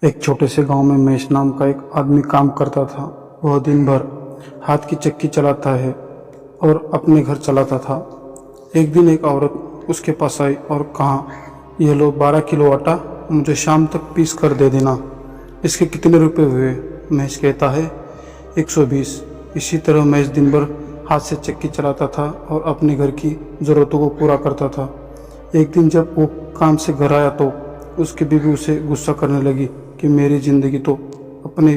एक छोटे से गांव में महेश नाम का एक आदमी काम करता था। वह दिन भर हाथ की चक्की चलाता है और अपने घर चलाता था। एक दिन एक औरत उसके पास आई और कहा, यह लो 12 किलो आटा, मुझे शाम तक पीस कर दे देना। इसके कितने रुपए हुए? महेश कहता है 120। इसी तरह महेश दिन भर हाथ से चक्की चलाता था और अपने घर की ज़रूरतों को पूरा करता था। एक दिन जब वो काम से घर आया तो उसकी बीवी उसे गुस्सा करने लगी कि मेरी ज़िंदगी तो अपने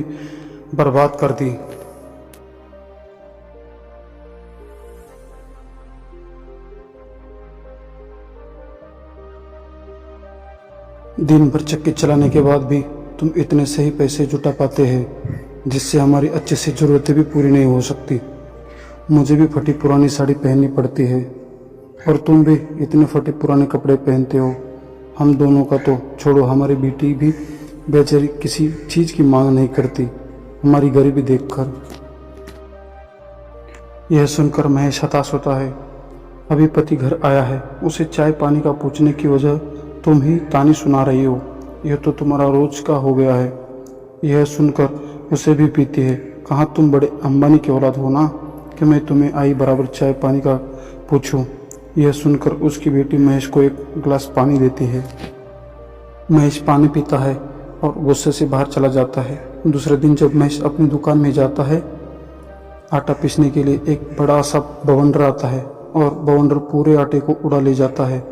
बर्बाद कर दी। दिन भर चक्की चलाने के बाद भी तुम इतने सही पैसे जुटा पाते हैं जिससे हमारी अच्छे से ज़रूरतें भी पूरी नहीं हो सकती। मुझे भी फटी पुरानी साड़ी पहननी पड़ती है और तुम भी इतने फटे पुराने कपड़े पहनते हो। हम दोनों का तो छोड़ो, हमारी बेटी भी बेचारी किसी चीज़ की मांग नहीं करती, हमारी गरीबी देखकर। यह सुनकर महेश हताश होता है। अभी पति घर आया है, उसे चाय पानी का पूछने की वजह तुम ही तानी सुना रही हो। यह तो तुम्हारा रोज का हो गया है। यह सुनकर उसे भी पीती है। कहाँ तुम बड़े अंबानी की औलाद हो ना कि मैं तुम्हें आई बराबर चाय पानी का पूछूं। यह सुनकर उसकी बेटी महेश को एक गिलास पानी देती है। महेश पानी पीता है और गुस्से से बाहर चला जाता है। दूसरे दिन जब महेश अपनी दुकान में जाता है आटा पीसने के लिए, एक बड़ा सा बवंडर आता है और बवंडर पूरे आटे को उड़ा ले जाता है।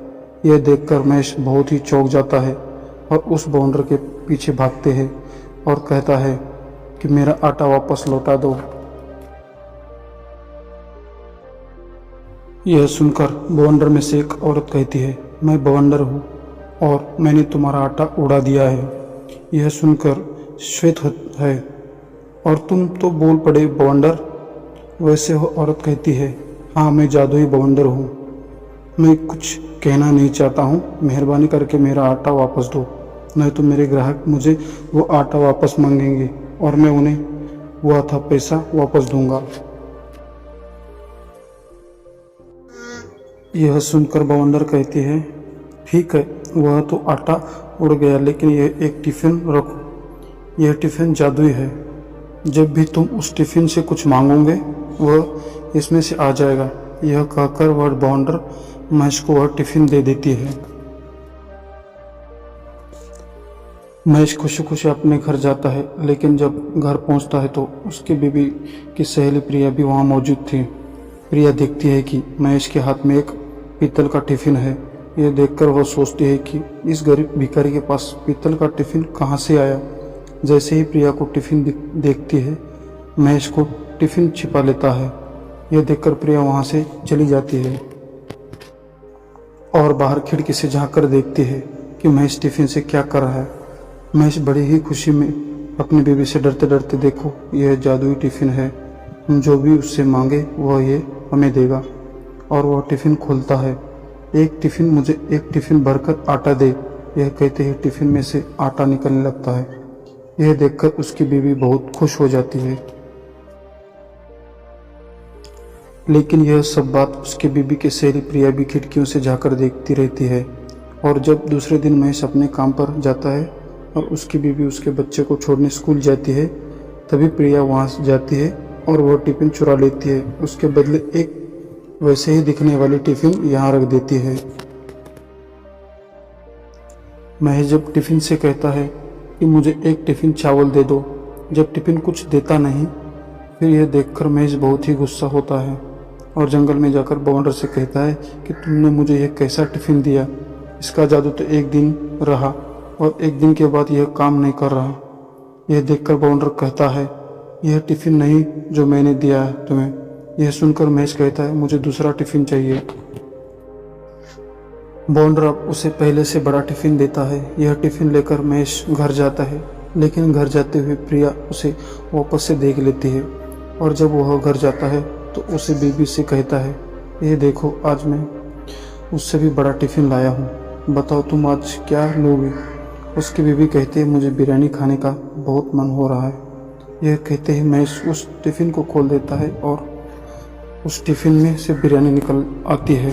यह देखकर महेश बहुत ही चौंक जाता है और उस बवंडर के पीछे भागते हैं और कहता है कि मेरा आटा वापस लौटा दो। यह सुनकर बवंडर में से एक औरत कहती है, मैं बवंडर हूँ और मैंने तुम्हारा आटा उड़ा दिया है। यह सुनकर श्वेत है, और तुम तो बोल पड़े बवंडर। वैसे वो औरत कहती है, हाँ मैं जादुई बवंडर हूँ। मैं कुछ कहना नहीं चाहता हूँ, मेहरबानी करके मेरा आटा वापस दो, नहीं तो मेरे ग्राहक मुझे वो आटा वापस मांगेंगे और मैं उन्हें वो आधा पैसा वापस दूंगा। यह सुनकर बवंडर कहती है, ठीक है, वह तो आटा उड़ गया, लेकिन यह एक टिफ़िन रखो। यह टिफ़िन जादुई है, जब भी तुम उस टिफ़िन से कुछ मांगोगे वह इसमें से आ जाएगा। यह कहकर वह बवंडर महेश को वह टिफ़िन दे देती है। महेश खुशी खुशी अपने घर जाता है, लेकिन जब घर पहुंचता है तो उसकी बीवी की सहेली प्रिया भी वहां मौजूद थी। प्रिया देखती है कि महेश के हाथ में एक पीतल का टिफ़िन है। यह देखकर वह सोचती है कि इस गरीब भिखारी के पास पीतल का टिफ़िन कहाँ से आया। जैसे ही प्रिया को टिफ़िन देखती है, महेश को टिफ़िन छिपा लेता है। यह देखकर प्रिया वहाँ से चली जाती है और बाहर खिड़की से झाँक कर देखती है कि महेश टिफ़िन से क्या कर रहा है। महेश बड़ी ही खुशी में अपनी बीवी से डरते डरते, देखो यह जादुई टिफ़िन है, हम जो भी उससे मांगे वह ये हमें देगा। और वह टिफ़िन खोलता है। मुझे एक टिफ़िन भरकर आटा दे। यह कहते ही टिफ़िन में से आटा निकलने लगता है। यह देखकर उसकी बीवी बहुत खुश हो जाती है, लेकिन यह सब बात उसके बीवी की सहेली प्रिया भी खिड़कियों से जाकर देखती रहती है। और जब दूसरे दिन महेश अपने काम पर जाता है और उसकी बीवी उसके बच्चे को छोड़ने स्कूल जाती है, तभी प्रिया वहाँ से जाती है और वह टिफ़िन चुरा लेती है। उसके बदले एक वैसे ही दिखने वाली टिफ़िन यहाँ रख देती है। महेश जब टिफ़िन से कहता है कि मुझे एक टिफ़िन चावल दे दो, जब टिफ़िन कुछ देता नहीं, फिर यह देखकर महेश बहुत ही गुस्सा होता है और जंगल में जाकर बवंडर से कहता है कि तुमने मुझे यह कैसा टिफ़िन दिया। इसका जादू तो एक दिन रहा और एक दिन के बाद यह काम नहीं कर रहा। यह देखकर बवंडर कहता है, यह टिफ़िन नहीं जो मैंने दिया है तुम्हें। यह सुनकर महेश कहता है, मुझे दूसरा टिफ़िन चाहिए। बवंडर अब उसे पहले से बड़ा टिफ़िन देता है। यह टिफ़िन लेकर महेश घर जाता है, लेकिन घर जाते हुए प्रिया उसे वापस से देख लेती है और जब वह घर जाता है तो उसे बीवी से कहता है, ये देखो आज मैं उससे भी बड़ा टिफ़िन लाया हूँ, बताओ तुम आज क्या लोगे। उसकी बीवी कहती है, मुझे बिरयानी खाने का बहुत मन हो रहा है। यह कहते ही महेश उस टिफ़िन को खोल देता है और उस टिफ़िन में से बिरयानी निकल आती है।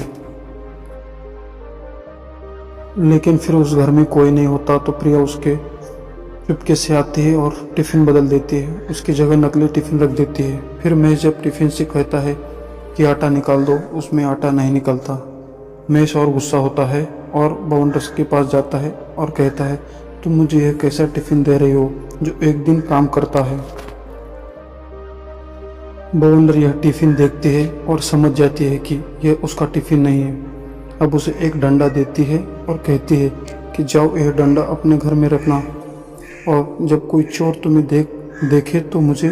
लेकिन फिर उस घर में कोई नहीं होता तो प्रिया उसके चुपके से आती है और टिफ़िन बदल देती है, उसकी जगह नकली टिफ़िन रख देती है। फिर महेश जब टिफ़िन से कहता है कि आटा निकाल दो, उसमें आटा नहीं निकलता। महेश और गुस्सा होता है और बवंडर के पास जाता है और कहता है, तुम मुझे यह कैसा टिफ़िन दे रही हो जो एक दिन काम करता है। बवंडर यह टिफ़िन देखती है और समझ जाती है कि यह उसका टिफ़िन नहीं है। अब उसे एक डंडा देती है और कहती है कि जाओ, यह डंडा अपने घर में रखना, और जब कोई चोर तुम्हें देखे तो मुझे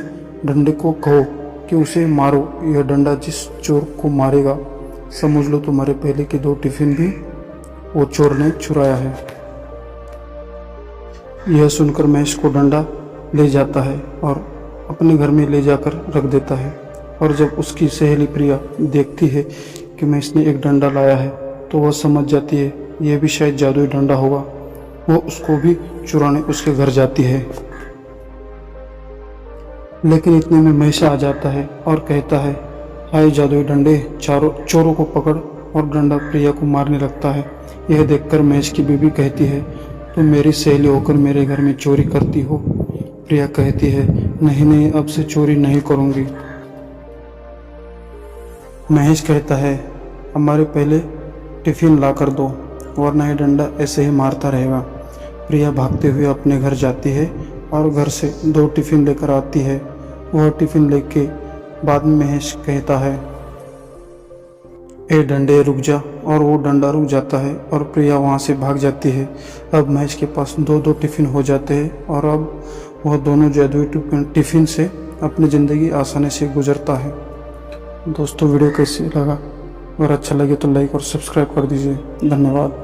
डंडे को कहो कि उसे मारो। यह डंडा जिस चोर को मारेगा, समझ लो तुम्हारे पहले के 2 टिफ़िन भी वो चोर ने चुराया है। यह सुनकर महेश को डंडा ले जाता है और अपने घर में ले जाकर रख देता है। और जब उसकी सहेली प्रिया देखती है कि महेश ने एक डंडा लाया है तो वह समझ जाती है यह भी शायद जादुई डंडा होगा। वो उसको भी चुराने उसके घर जाती है, लेकिन इतने में महेश आ जाता है और कहता है, हाय जादुई डंडे, चोरों को पकड़, और डंडा प्रिया को मारने लगता है। यह देखकर महेश की बीवी कहती है, तुम मेरी सहेली होकर मेरे घर में चोरी करती हो। प्रिया कहती है, नहीं नहीं, अब से चोरी नहीं करूँगी। महेश कहता है, हमारे पहले टिफ़िन ला कर दो, वरना यह डंडा ऐसे ही मारता रहेगा। प्रिया भागते हुए अपने घर जाती है और घर से 2 टिफ़िन लेकर आती है। वह टिफ़िन लेके बाद में महेश कहता है, ए डंडे रुक जा, और वो डंडा रुक जाता है और प्रिया वहाँ से भाग जाती है। अब महेश के पास 2-2 टिफ़िन हो जाते हैं और अब वह दोनों जादुई टिफ़िन से अपनी ज़िंदगी आसानी से गुजरता है। दोस्तों, वीडियो कैसे लगा? अगर अच्छा लगे तो लाइक और सब्सक्राइब कर दीजिए। धन्यवाद।